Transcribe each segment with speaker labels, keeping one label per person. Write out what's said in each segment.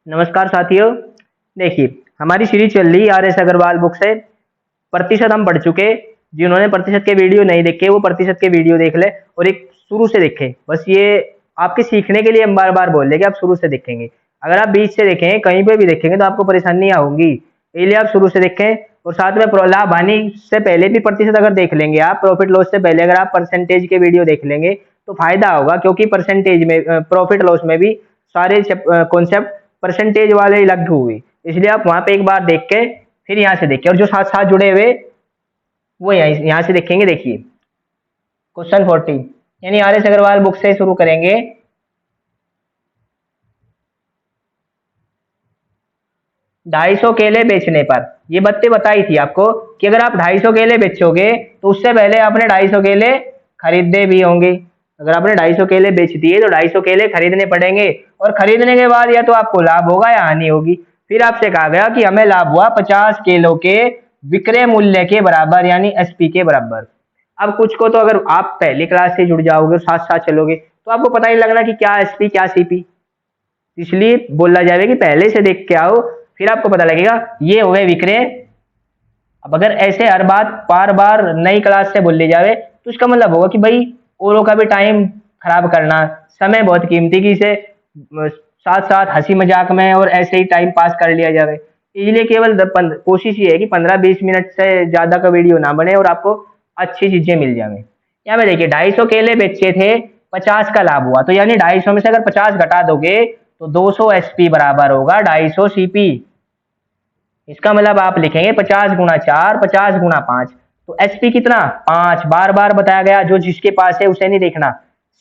Speaker 1: नमस्कार साथियों। देखिए, हमारी सीरीज चल रही आर एस अग्रवाल बुक से। प्रतिशत हम पढ़ चुके। जिन्होंने प्रतिशत के वीडियो नहीं देखे वो प्रतिशत के वीडियो देख ले और एक शुरू से देखें। बस ये आपके सीखने के लिए हम बार बार बोल रहे कि आप शुरू से देखेंगे। अगर आप बीच से देखेंगे कहीं पे भी देखेंगे तो आपको परेशानियां होंगी, इसलिए आप शुरू से देखें। और साथ में लाभ हानि से पहले भी प्रतिशत अगर देख लेंगे, आप प्रॉफिट लॉस से पहले अगर आप परसेंटेज के वीडियो देख लेंगे तो फायदा होगा, क्योंकि परसेंटेज में प्रॉफिट लॉस में भी सारे कॉन्सेप्ट परसेंटेज वाले ही लागू हुए। इसलिए आप वहां पे एक बार देख के फिर यहाँ से देखिए, और जो साथ साथ जुड़े हुए वो यहाँ से देखेंगे। देखिए क्वेश्चन 40, यानी आर एस अग्रवाल बुक से शुरू करेंगे। 250 केले बेचने पर ये बातें बताई थी आपको कि अगर आप 250 केले बेचोगे तो उससे पहले आपने 250 केले खरीदे भी होंगे। अगर आपने 250 केले बेच दिए तो 250 केले खरीदने पड़ेंगे, और खरीदने के बाद या तो आपको लाभ होगा या हानि होगी। फिर आपसे कहा गया कि हमें लाभ हुआ 50 किलो के विक्रय मूल्य के बराबर, यानी एसपी के बराबर। अब कुछ को तो अगर आप पहली क्लास से जुड़ जाओगे और साथ साथ चलोगे तो आपको पता ही लगना कि क्या एसपी क्या सीपी। इसलिए बोला जाएगा कि पहले से देख के आओ, फिर आपको पता लगेगा ये हुए विक्रय। अब अगर ऐसे हर बात बार बार नई क्लास से बोल ली जावे तो इसका मतलब होगा कि भाई औरों का भी टाइम खराब करना, समय बहुत कीमती की से साथ साथ हंसी मजाक में और ऐसे ही टाइम पास कर लिया जावे। इसलिए केवल कोशिश ये है कि 15-20 मिनट से ज्यादा का वीडियो ना बने और आपको अच्छी चीजें मिल जावे। यहाँ पे देखिए 250 केले बेचे थे, 50 का लाभ हुआ, तो यानी 250 में से अगर 50 घटा दोगे तो 200 एसपी बराबर होगा 250 सीपी। इसका मतलब आप लिखेंगे 50 गुणा 4, 50 गुणा 5। तो एसपी कितना 5, बार बार बताया गया, जो जिसके पास है उसे नहीं देखना।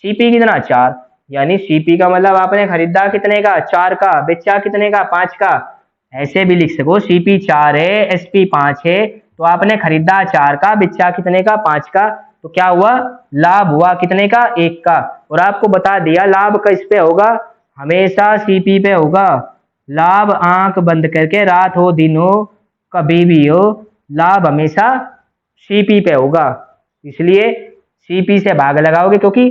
Speaker 1: सीपी कितना 4, यानी सीपी का मतलब आपने खरीदा कितने का 4 का, बेचा कितने का 5 का। ऐसे भी लिख सको सीपी 4 है एसपी 5 है, तो आपने खरीदा 4 का बेचा कितने का 5 का। तो क्या हुआ, लाभ हुआ कितने का 1 का। और आपको बता दिया लाभ किस पे होगा, हमेशा सीपी पे होगा। लाभ आंख बंद करके रात हो दिन हो कभी भी हो, लाभ हमेशा सीपी पे होगा। इसलिए सीपी से भाग लगाओगे, क्योंकि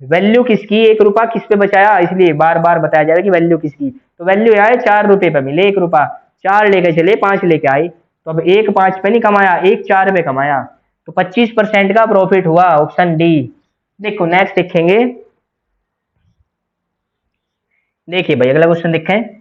Speaker 1: वैल्यू किसकी, 1 रुपया किस पे बचाया, इसलिए बार बार बताया जा रहा है कि वैल्यू किसकी। तो वैल्यू आए 4 रुपए पे मिले 1 रुपया, 4 लेके चले 5 लेके आए, तो अब 1 5 पे नहीं कमाया, 1 4 पे कमाया। तो 25% का प्रॉफिट हुआ, ऑप्शन डी। देखो नेक्स्ट देखेंगे। देखिए भाई अगला क्वेश्चन देखें।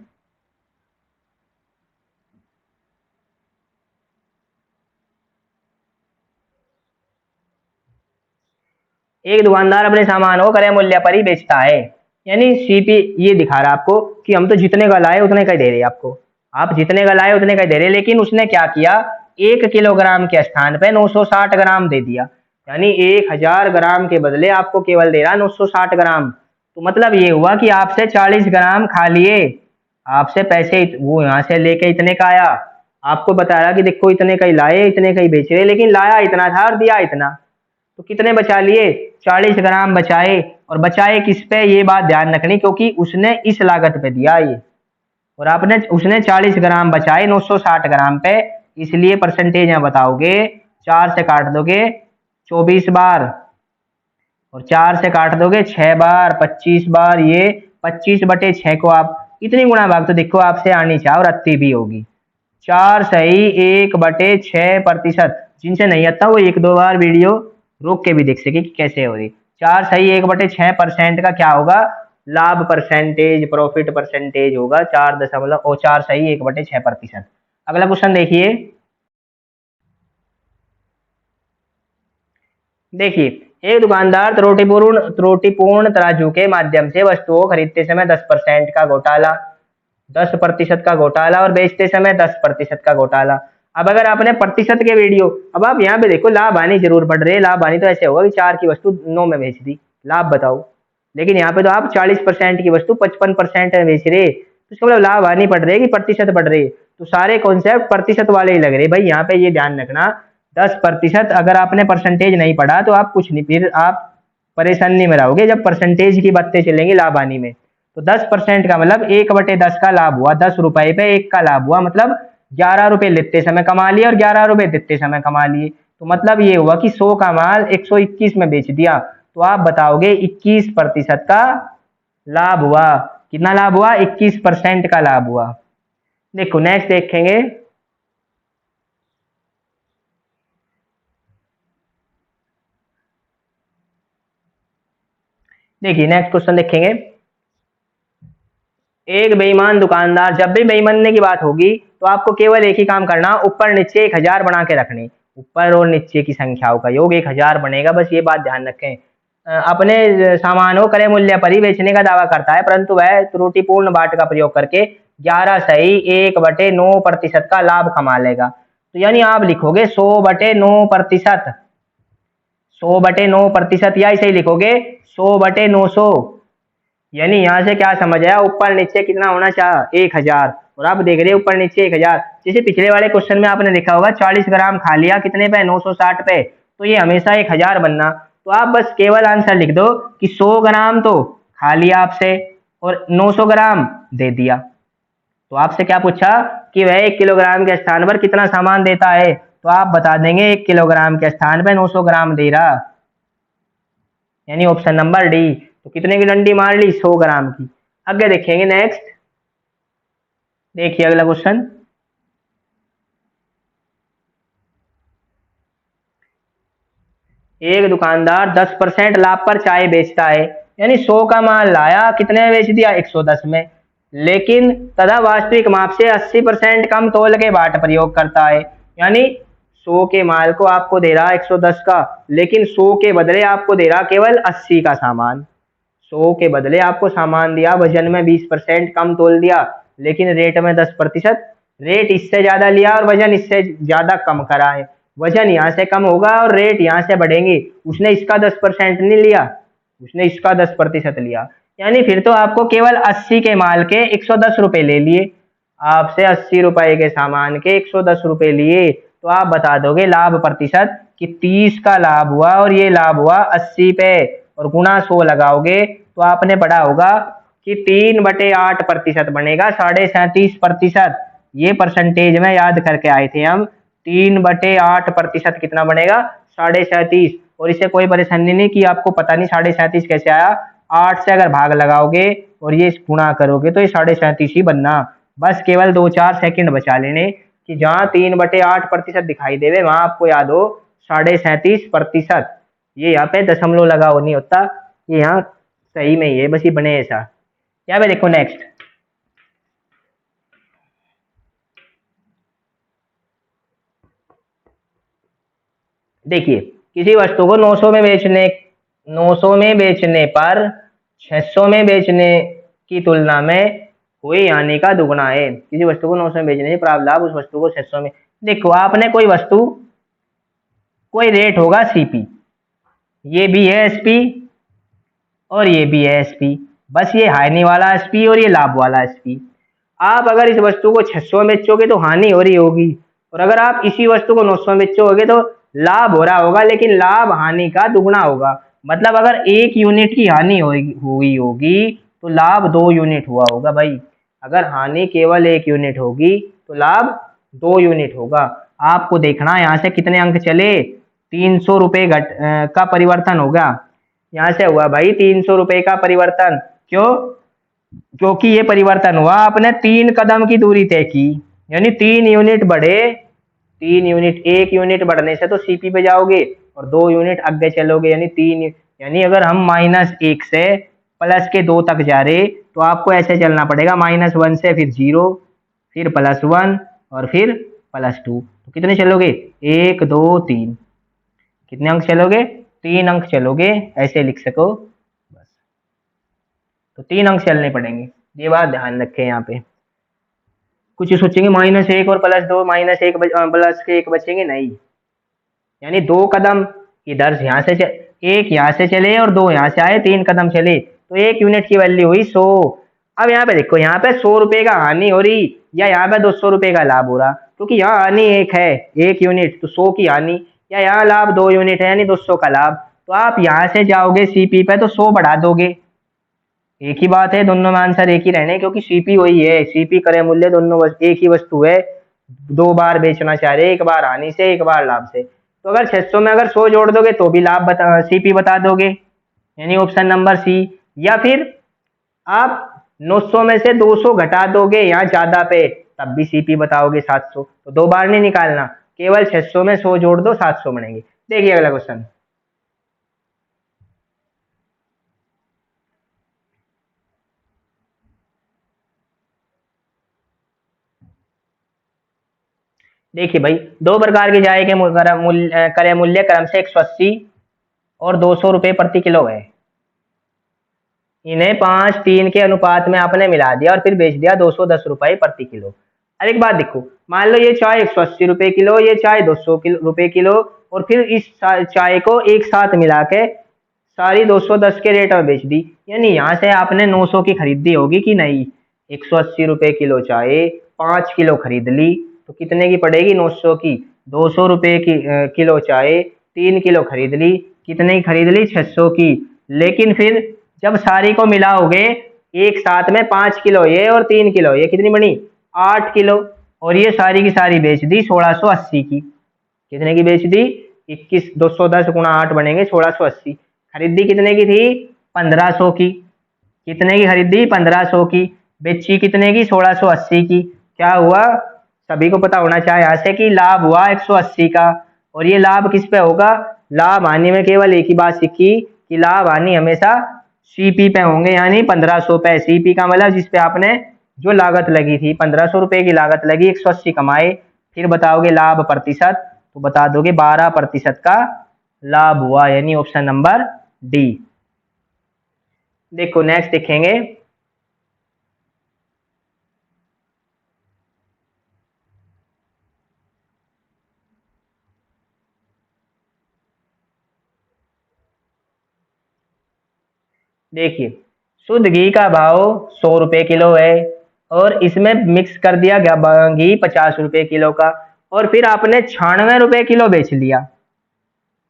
Speaker 1: एक दुकानदार अपने सामान को क्रय मूल्य पर ही बेचता है, यानी सीपी ये दिखा रहा है आपको कि हम तो जितने का लाए उतने का ही दे रहे हैं आपको। आप जितने का लाए उतने का ही दे रहे हैं, लेकिन उसने क्या किया, 1 किलोग्राम के स्थान पे 960 ग्राम दे दिया। यानी 1000 ग्राम के बदले आपको केवल दे रहा 960 ग्राम। तो मतलब ये हुआ कि आपसे 40 ग्राम खा लिए, आपसे पैसे वो यहाँ से लेके इतने का आया, आपको बता रहा कि देखो इतने का ही लाए इतने का ही बेच रहे, लेकिन लाया इतना था और दिया इतना। तो कितने बचा लिए, 40 ग्राम बचाए। और बचाए किस पे, ये बात ध्यान रखनी, क्योंकि उसने इस लागत पे दिया ये, और आपने उसने 40 ग्राम बचाए 960 ग्राम पे। इसलिए परसेंटेज यहाँ बताओगे, 4 से काट दोगे 24 बार, और 4 से काट दोगे 6 बार 25 बार, ये 25/6 को आप इतनी गुणा भाग तो देखो आपसे आनी चाहिए और अति भी होगी। 4 सही 1/6%। जिनसे नहीं आता वो 1-2 बार वीडियो रोक के भी देख सके कि कैसे हो रही। 4 सही 1/6% का क्या होगा, लाभ परसेंटेज, प्रॉफिट परसेंटेज होगा 4 सही 1/6%। अगला क्वेश्चन देखिए। देखिए एक दुकानदार त्रुटिपूर्ण तराजू के माध्यम से वस्तुओं खरीदते समय 10% का घोटाला, 10% का घोटाला, और बेचते समय 10% का घोटाला। अब अगर आपने प्रतिशत के वीडियो, अब आप यहाँ पे देखो लाभ हानि जरूर पड़ रही है। लाभ हानि तो ऐसे होगा कि 4 की वस्तु 9 में बेच दी, लाभ बताओ। लेकिन यहाँ पे तो आप 40% की वस्तु 55% में बेच रहे, तो इसका मतलब लाभ हानि पड़ रही है कि प्रतिशत बढ़ रही है। तो सारे कॉन्सेप्ट प्रतिशत वाले ही लग रहे भाई। यहाँ पे ये ध्यान रखना 10%, अगर आपने परसेंटेज नहीं पढ़ा तो आप कुछ नहीं, फिर आप परेशानी में रहोगे जब परसेंटेज की बातें चलेंगी लाभ हानि में। तो 10% का मतलब 1/10 का लाभ हुआ, 10 रुपए पे 1 का लाभ हुआ, मतलब 11 रुपए लेते समय कमा लिए और 11 रुपए देते समय कमा लिए। तो मतलब ये हुआ कि 100 का माल 121 में बेच दिया, तो आप बताओगे 21% का लाभ हुआ। कितना लाभ हुआ? 21% का लाभ हुआ। देखो नेक्स्ट देखेंगे, देखिए नेक्स्ट क्वेश्चन देखेंगे। एक बेईमान दुकानदार, जब भी बेईमानी की बात होगी तो आपको केवल एक ही काम करना, ऊपर नीचे 1000 बना के रखने। ऊपर और नीचे की संख्याओं का योग 1000 बनेगा, बस ये बात ध्यान रखें। अपने सामान को क्रय मूल्य पर ही बेचने का दावा करता है, परंतु वह त्रुटिपूर्ण बाट का प्रयोग करके 11 सही 1/9% का लाभ कमा लेगा। तो यानी आप लिखोगे 100/9%, 100/9%, या इसे लिखोगे 100/900। यानी यहाँ से क्या समझ आया, ऊपर नीचे कितना होना चाहिए? 1000। और आप देख रहे हो ऊपर नीचे 1000। जैसे पिछले वाले क्वेश्चन में आपने लिखा होगा 40 ग्राम खा लिया, कितने पे? 960 पे। तो ये हमेशा 1000 बनना। तो आप बस केवल आंसर लिख दो कि 100 ग्राम तो खा लिया आपसे और 900 ग्राम दे दिया। तो आपसे क्या पूछा कि वह 1 किलोग्राम के स्थान पर कितना सामान देता है, तो आप बता देंगे 1 किलोग्राम के स्थान पर 900 ग्राम दे रहा, यानी ऑप्शन नंबर डी। तो कितने की डंडी मार ली? 100 ग्राम की। आगे देखेंगे नेक्स्ट, देखिए अगला क्वेश्चन। एक दुकानदार 10% लाभ पर चाय बेचता है, यानी 100 का माल लाया, कितने में बेच दिया? 110 में। लेकिन तथा वास्तविक माप से 80% कम तौल के बाट प्रयोग करता है, यानी 100 के माल को आपको दे रहा 110 का, लेकिन 100 के बदले आपको दे रहा केवल 80 का सामान। 100 के बदले आपको सामान दिया, वजन में 20% कम तोल दिया, लेकिन रेट में 10%। रेट इससे ज्यादा लिया और वजन इससे ज्यादा कम करा है। वजन यहाँ से कम होगा और रेट यहाँ से बढ़ेंगे। उसने इसका 10% नहीं लिया, उसने इसका 10% लिया, यानी फिर तो आपको केवल 80 के माल के 110 रुपए ले लिए। आपसे 80 रुपए के सामान के 110 रुपए लिए, तो आप बता दोगे लाभ प्रतिशत कि 30 का लाभ हुआ और ये लाभ हुआ 80 पे, और गुणा 100 लगाओगे तो आपने पढ़ा होगा कि 3/8% बनेगा, 37.5%। ये परसेंटेज में याद करके आए थे हम। 3/8% कितना बनेगा? 37.5। और इसे कोई परेशानी नहीं कि आपको पता नहीं 37.5 कैसे आया। 8 से अगर भाग लगाओगे और ये गुणा करोगे तो ये 37.5 ही बनना। बस केवल 2-4 सेकंड बचा लेने कि जहाँ 3/8% दिखाई देवे वहां आपको याद हो 37.5%। ये यहाँ पे दशमलव लगा हो नहीं होता, ये यहाँ सही में ही है, बस ये बने ऐसा। यहाँ पे देखो नेक्स्ट, देखिए किसी वस्तु को 900 में बेचने पर 600 में बेचने की तुलना में हुई हानि का दुगना है। किसी वस्तु को 900 में बेचने से प्राप्त लाभ उस वस्तु को 600 में। देखो आपने कोई वस्तु, कोई रेट होगा सीपी, ये भी है एसपी और ये भी है एसपी, बस ये हानि वाला एसपी और ये लाभ वाला एसपी। आप अगर इस वस्तु को 600 में बेचोगे तो हानि हो रही होगी, और अगर आप इसी वस्तु को 900 में बेचोगे तो लाभ हो रहा होगा, लेकिन लाभ हानि का दुगना होगा। मतलब अगर 1 यूनिट की हानि हुई होगी तो लाभ 2 यूनिट हुआ होगा भाई। अगर हानि केवल 1 यूनिट होगी तो लाभ 2 यूनिट होगा। आपको देखना यहाँ से कितने अंक चले, 300 रुपये का परिवर्तन होगा। यहाँ से हुआ भाई 300 रुपये का परिवर्तन। क्यों? क्योंकि ये परिवर्तन हुआ, आपने 3 कदम की दूरी तय की, यानी 3 यूनिट बढ़े। 3 यूनिट, 1 यूनिट बढ़ने से तो सीपी पे जाओगे और 2 यूनिट आगे चलोगे, यानी 3। यानी अगर हम -1 से +2 तक जा रहे तो आपको ऐसे चलना पड़ेगा, -1 से फिर 0, फिर +1 और फिर +2। तो कितने चलोगे? 1 2 3। कितने अंक चलोगे? 3 अंक चलोगे, ऐसे लिख सको बस। तो 3 अंक चलने पड़ेंगे, ये बात ध्यान रखें। यहाँ पे कुछ सोचेंगे -1 और +2, -1 +1 बचेंगे नहीं, यानी 2 कदम इधर से, यहाँ से एक यहाँ से चले और 2 यहाँ से आए, 3 कदम चले तो 1 यूनिट की वैल्यू हुई 100। अब यहाँ पे देखो, यहाँ पे 100 रुपए का हानि हो रही या यहाँ पे 200 रुपए का लाभ हो रहा, क्योंकि यहाँ हानि 1 है, 1 यूनिट, तो 100 की हानि, या यहाँ लाभ 2 यूनिट है यानी 200 का लाभ। तो आप यहाँ से जाओगे सीपी पे तो 100 बढ़ा दोगे। एक ही बात है, दोनों में आंसर एक ही रहने, क्योंकि सीपी वही है, सीपी क्रय मूल्य दोनों एक ही वस्तु है। 2 बार बेचना चाह रहे, 1 बार हानि से, 1 बार लाभ से। तो अगर 600 में अगर 100 जोड़ दोगे तो भी लाभ सीपी बता दोगे, यानी ऑप्शन नंबर सी। या फिर आप 900 में से 200 घटा दोगे यहाँ ज्यादा पे, तब भी सीपी बताओगे 700, तो दो बार नहीं निकालना, केवल 600 में 100 जोड़ दो, 700 बनेंगे। देखिए अगला क्वेश्चन। देखिए भाई, दो प्रकार के चाय के क्रय मूल्य क्रम से 180 और 200 रुपये प्रति किलो है। इन्हें 5:3 के अनुपात में आपने मिला दिया और फिर बेच दिया 210 रुपये प्रति किलो। अब एक बात देखो, मान लो ये चाय 180 रुपये किलो, ये चाय 200 रुपये किलो, और फिर इस चाय को एक साथ मिला के सारी 210 के रेट में बेच दी, यानी यहाँ से आपने 900 की खरीदी होगी कि नहीं। 180 रुपये किलो चाय 5 किलो खरीद ली तो कितने की पड़ेगी, 900 की। 200 रुपये की किलो चाय 3 किलो खरीद ली, कितने की खरीद ली, 600 की। लेकिन फिर जब सारी को मिलाओगे एक साथ में, 5 किलो ये और 3 किलो ये, कितनी बनी, 8 किलो, और ये सारी की सारी बेच दी 1680 की। कितने की बेच दी, 21, 210 गुणा 8 बनेंगे 1680। खरीदी कितने की थी, 1500 की। कितने की खरीदी, 1500 की। बेची कितने की, 1680 की। क्या हुआ, सभी को पता होना चाहिए यहाँ से कि लाभ हुआ 180 का। और ये लाभ किस पे होगा, लाभ हानि में केवल एक ही बात सीखी कि लाभ हानि हमेशा सीपी पे होंगे, यानी 1500 पे। सीपी का मतलब जिसपे आपने जो लागत लगी थी, 1500 रुपए की लागत लगी, 180 कमाए, फिर बताओगे लाभ प्रतिशत, तो बता दोगे 12% का लाभ हुआ, यानी ऑप्शन नंबर डी। देखो नेक्स्ट देखेंगे। देखिए, शुद्ध घी का भाव 100 रुपये किलो है, और इसमें मिक्स कर दिया गया घी 50 रुपये किलो का, और फिर आपने 96 रुपये किलो बेच लिया।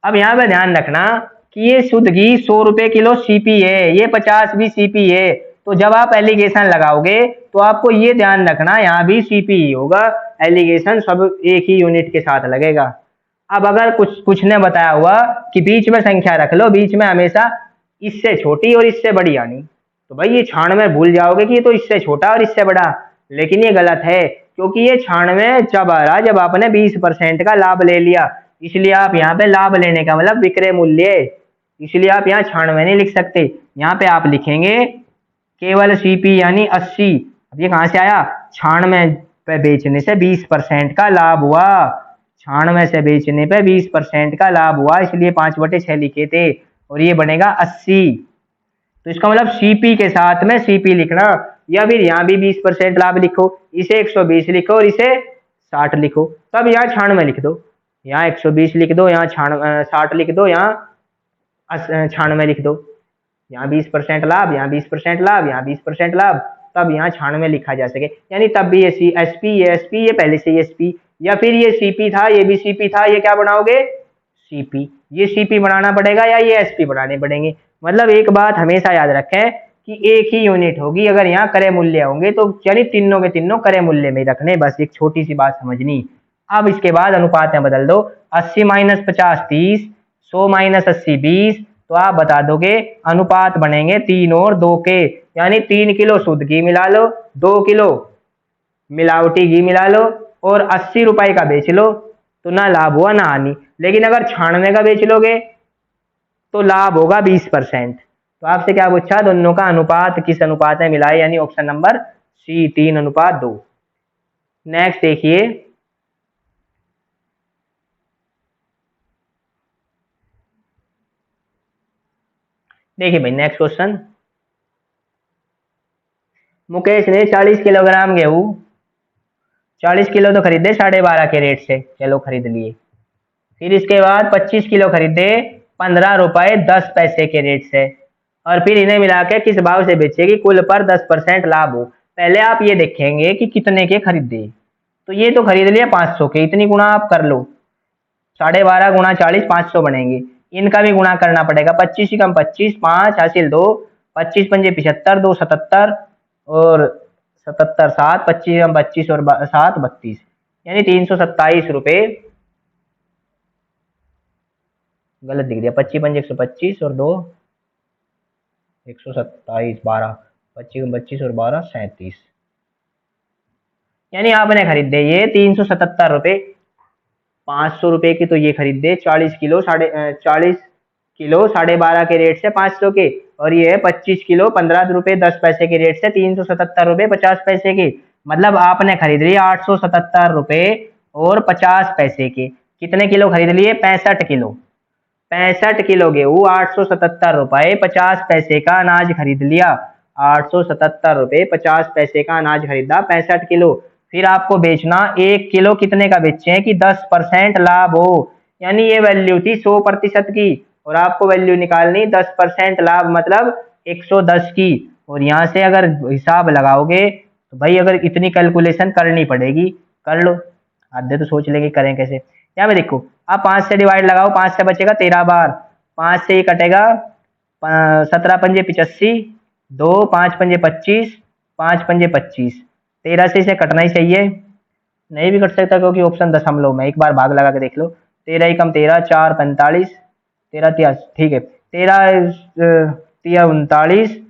Speaker 1: अब यहाँ पे ध्यान रखना कि ये शुद्ध घी 100 रुपये किलो सीपी है, ये 50 भी सीपी है, तो जब आप एलिगेशन लगाओगे तो आपको ये ध्यान रखना यहाँ भी सीपी ही होगा, एलिगेशन सब एक ही यूनिट के साथ लगेगा। अब अगर कुछ ने बताया हुआ कि बीच में संख्या रख लो, बीच में हमेशा इससे छोटी और इससे बड़ी आनी, तो भाई ये 96 भूल जाओगे कि ये तो इससे छोटा और इससे बड़ा, लेकिन ये गलत है, क्योंकि ये 96 जब आ रहा जब आपने 20% का लाभ ले लिया, इसलिए आप यहाँ पे लाभ लेने का मतलब विक्रय मूल्य, इसलिए आप यहाँ 96 नहीं लिख सकते, यहाँ पे आप लिखेंगे केवल सीपी यानी 80। अब ये कहाँ से आया, 96 पे बेचने से 20% का लाभ हुआ, 96 से बेचने पे 20% का लाभ हुआ, इसलिए 5/6 लिखे थे, और ये बनेगा 80। तो इसका मतलब सीपी के साथ में सीपी लिखना, या फिर यहाँ भी 20% लाभ लिखो, इसे 120 लिखो और इसे 60 लिखो, तब यहाँ 96 लिख दो, यहाँ 120 लिख दो, यहाँ 60 लिख दो, यहाँ 96 लिख दो, यहाँ 20% लाभ, यहाँ 20% लाभ, यहाँ 20% लाभ, तब यहाँ 96 लिखा जा सके, यानी तब भी ये एसपी, ये एसपी, ये पहले से एसपी, या फिर ये सीपी था, ये भी सीपी था, ये क्या बनाओगे, सीपी, ये सीपी बनाना पड़ेगा या ये एसपी बनाने पड़ेंगे। मतलब एक बात हमेशा याद रखें कि एक ही यूनिट होगी, अगर यहाँ क्रय मूल्य होंगे तो यानी तीनों के तीनों क्रय मूल्य में रखने, बस एक छोटी सी बात समझनी। अब इसके बाद अनुपात में बदल दो, 80 - 50 30, 100 - 80 20, तो आप बता दोगे अनुपात बनेंगे 3 और 2 के, यानी 3 किलो शुद्ध घी मिला लो, 2 किलो मिलावटी घी मिला लो, और 80 रुपए का बेच लो, तो ना लाभ हुआ ना हानि। लेकिन अगर 96 का बेच लोगे तो लाभ होगा 20%। तो आपसे क्या पूछा, दोनों का अनुपात किस अनुपात में मिला है, यानी ऑप्शन नंबर सी 3:2। नेक्स्ट देखिए। देखिए भाई नेक्स्ट क्वेश्चन, मुकेश ने 40 किलोग्राम गेहूं, 40 किलो तो खरीदे 12.5 के रेट से, चलो खरीद लिए। फिर इसके बाद 25 किलो खरीदे 15 रुपए 10 पैसे के रेट से, और फिर इन्हें मिला के किस भाव से बेचेगी, कुल पर 10% लाभ हो। पहले आप ये देखेंगे कि कितने के खरीदे, तो ये तो खरीद लिया 500 के, इतनी गुणा आप कर लो, 12.5 गुणा 40 500 बनेंगे, इनका भी गुणा करना पड़ेगा, 25 कम 25, 5 हासिल 2, 25 पंजे 75, 2 77, और 77 7, 25 कम 25 और 7 32, यानी 327 रुपये। गलत दिख दिया, 25 पंजे 125 और 2 127 12, 25 25 और 12 37, यानी आपने खरीदे ये 377 रुपये। 500 रुपये की तो ये खरीदे 40 किलो 12.5 के रेट से 500 के, और ये है 25 किलो 15 रुपये 10 पैसे के रेट से 377 रुपये 50 पैसे के। मतलब आपने खरीद लिए 877 रुपये और 50 पैसे के। कितने किलो खरीद लिए? 65 किलो। 65 किलो गेहूँ 877 रुपये 50 पैसे का अनाज खरीद लिया। 877 रुपये 50 पैसे का अनाज खरीदा 65 किलो। फिर आपको बेचना 1 किलो कितने का बेचे हैं कि 10% लाभ हो, यानी ये वैल्यू थी 100% की, और आपको वैल्यू निकालनी 10% लाभ मतलब 110 की। और यहाँ से अगर हिसाब लगाओगे तो भाई अगर इतनी कैलकुलेशन करनी पड़ेगी, कर लो। आधे तो सोच लेंगे करें कैसे। यहाँ पे देखो, आप 5 से डिवाइड लगाओ, 5 से बचेगा 13 बार, 5 से ही कटेगा 17 पंजे 85, 2 5 पंजे 25, 5 पंजे 25, 13 से इसे कटना ही चाहिए। नहीं भी कट सकता क्योंकि ऑप्शन दशमलव में, एक बार भाग लगा के देख लो। 13 ही कम 13, 4 45, 13 तिया ठीक है, 13 तिया 39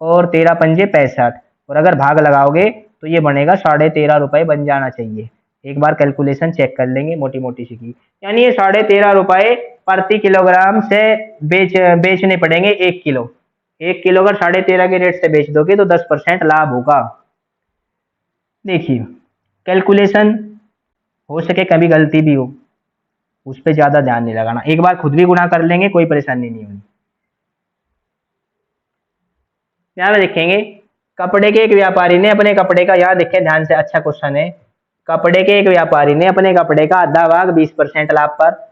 Speaker 1: और 13 पंजे 65, और अगर भाग लगाओगे तो ये बनेगा 13.5 रुपये बन जाना चाहिए। एक बार कैलकुलेशन चेक कर लेंगे मोटी मोटी सी की, यानी ये 13.5 रुपये प्रति किलोग्राम से बेचने पड़ेंगे 1 किलो। 1 किलो अगर 13.5 के रेट से बेच दोगे तो 10% लाभ होगा। देखिए कैलकुलेशन हो सके कभी गलती भी हो, उस पर ज्यादा ध्यान नहीं लगाना, एक बार खुद भी गुणा कर लेंगे, कोई परेशानी नहीं होगी। यहाँ पे देखेंगे, कपड़े के एक व्यापारी ने अपने कपड़े का, यहाँ देखें ध्यान से, अच्छा क्वेश्चन है। कपड़े के एक व्यापारी ने अपने कपड़े का आधा भाग 20% लाभ पर।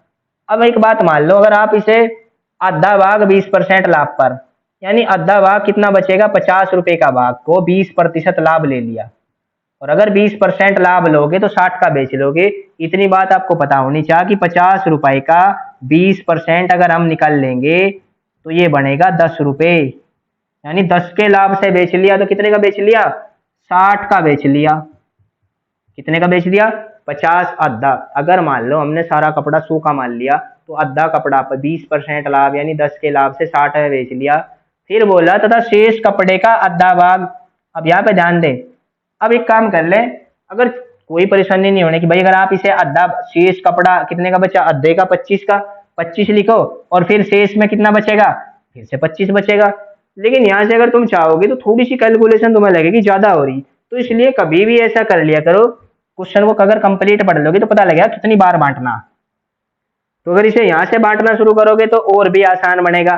Speaker 1: अब एक बात मान लो, अगर आप इसे आधा भाग 20% लाभ पर, यानी आधा भाग कितना बचेगा? 50 रुपए का भाग को 20% लाभ ले लिया, और अगर 20% लाभ लोगे तो 60 का बेच लोगे। इतनी बात आपको पता होनी चाहिए कि 50 रुपए का 20% अगर हम निकाल लेंगे तो ये बनेगा 10 रुपए, यानी 10 के लाभ से बेच लिया तो कितने का बेच लिया? 60 का बेच लिया। कितने का बेच दिया? 50 आधा। अगर मान लो हमने सारा कपड़ा 100 का मान लिया तो आधा कपड़ा पर 20% लाभ यानी 10 के लाभ से 60 में बेच लिया। फिर बोला तथा शेष कपड़े का आधा भाग। अब यहाँ पे ध्यान दें, अब एक काम कर ले, अगर कोई परेशानी नहीं होने की भाई, अगर आप इसे आधा शेष कपड़ा कितने का बचा? आधे का 25 का, 25 लिखो, और फिर शेष में कितना बचेगा? फिर से 25 बचेगा। लेकिन यहाँ से अगर तुम चाहोगे तो थोड़ी सी कैलकुलेशन तुम्हें लगेगी ज्यादा हो रही, तो इसलिए कभी भी ऐसा कर लिया करो, क्वेश्चन को अगर कंप्लीट पढ़ लोगे तो पता लगेगा कितनी बार बांटना। तो अगर इसे यहाँ से बांटना शुरू करोगे तो और भी आसान बनेगा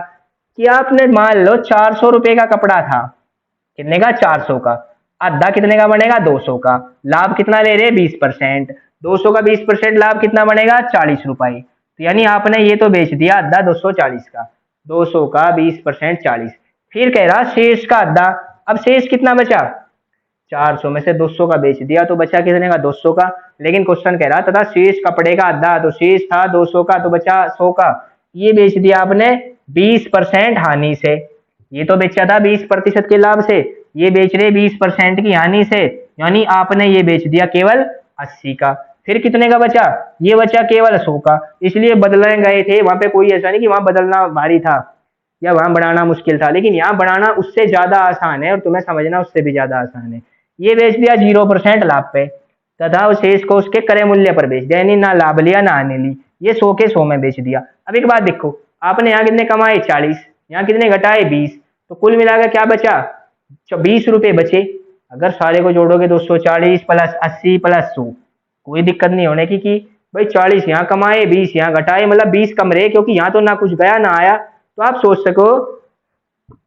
Speaker 1: कि आपने मान लो 400 रुपए का कपड़ा था, कितने का? 400 का। आधा कितने का बनेगा? 200 का। लाभ कितना ले रहे? 20%। 200 का 20% लाभ कितना बनेगा? 40 रुपए। तो यानी आपने ये तो बेच दिया आधा 240 का, 200 का 20% 40। फिर कह रहा शेष का आधा। अब शेष कितना बचा? 400 में से 200 का बेच दिया तो बचा कितने का? 200 का। लेकिन क्वेश्चन कह रहा तथा शेष कपड़े का आधा, तो शेष था 200 का तो बचा 100 का। ये बेच दिया आपने 20% हानि से। ये तो बेचा था 20% के लाभ से, ये बेच रहे 20% की हानि से, यानी आपने ये बेच दिया केवल 80 का। फिर कितने का बचा? ये बचा केवल 100 का। इसलिए बदलने गए थे, वहां पे कोई ऐसा नहीं कि वहां बदलना भारी था या वहां बढ़ाना मुश्किल था, लेकिन यहाँ बढ़ाना उससे ज्यादा आसान है और तुम्हें समझना उससे भी ज्यादा आसान है। ये बेच दिया 0% लाभ पे तथा उस शेष को उसके क्रय मूल्य पर बेच दिया, यानी ना लाभ लिया ना हानि ली। ये 100 के 100 में बेच दिया। अब एक बात देखो, आपने यहाँ कितने कमाए? 40, यहाँ कितने घटाए? 20, तो कुल मिलाकर क्या बचा? 20 रुपए बचे। अगर सारे को जोड़ोगे 240 प्लस 80 प्लस 100, कोई दिक्कत नहीं होने की कि भाई 40 यहाँ कमाए 20 यहाँ घटाए, मतलब 20 कम रहे, क्योंकि यहाँ तो ना कुछ गया ना आया। तो आप सोच सको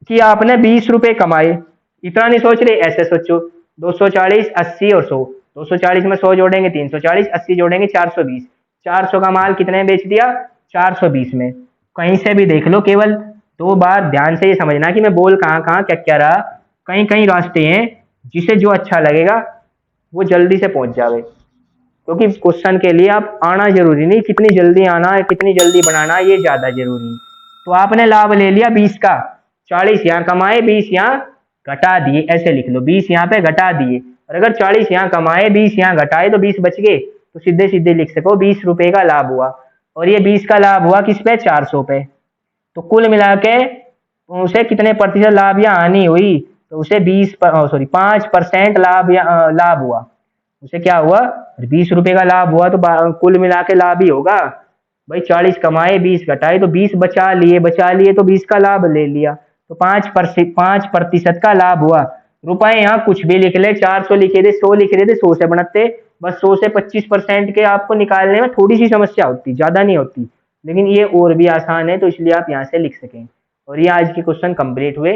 Speaker 1: कि आपने 20 रुपए कमाए। इतना नहीं सोच रहे, ऐसे सोचो 240 80 और 100, 240 में 100 जोड़ेंगे 340, 80 जोड़ेंगे 420, 400 का माल कितने में बेच दिया? 420 में। कहीं से भी देख लो, केवल 2 बार ध्यान से ये समझना कि मैं बोल कहाँ कहाँ क्या क्या रहा। कहीं कहीं रास्ते हैं जिसे जो अच्छा लगेगा वो जल्दी से पहुंच जावे, क्योंकि क्वेश्चन के लिए आप आना जरूरी नहीं, कितनी जल्दी आना है कितनी जल्दी बनाना ये ज्यादा जरूरी। तो आपने लाभ ले लिया 20 का, 40 यहाँ कमाए 20 यहाँ घटा दिए, ऐसे लिख लो 20 यहाँ पे घटा दिए। और अगर 40 यहाँ कमाए 20 यहाँ घटाए तो 20 बच गए, तो सीधे सीधे लिख सको 20 रुपए का लाभ हुआ। और ये 20 का लाभ हुआ किस पे? 400 पे। तो कुल मिला के उसे कितने प्रतिशत लाभ या हानि हुई? तो उसे 5% लाभ हुआ। उसे क्या हुआ, 20 रुपए का लाभ हुआ तो कुल मिला के लाभ ही होगा भाई। 40 कमाए 20 घटाए तो 20 बचा लिए तो 20 का लाभ ले लिया, तो 5% का लाभ हुआ। रुपए यहाँ कुछ भी लिख ले, 400 लिखे थे, 100 लिख रहे थे, 100 से बनते, बस 100 से 25% के आपको निकालने में थोड़ी सी समस्या होती, ज्यादा नहीं होती, लेकिन ये और भी आसान है, तो इसलिए आप यहाँ से लिख सकें। और ये आज के क्वेश्चन कंप्लीट हुए।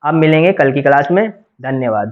Speaker 1: आप मिलेंगे कल की क्लास में। धन्यवाद।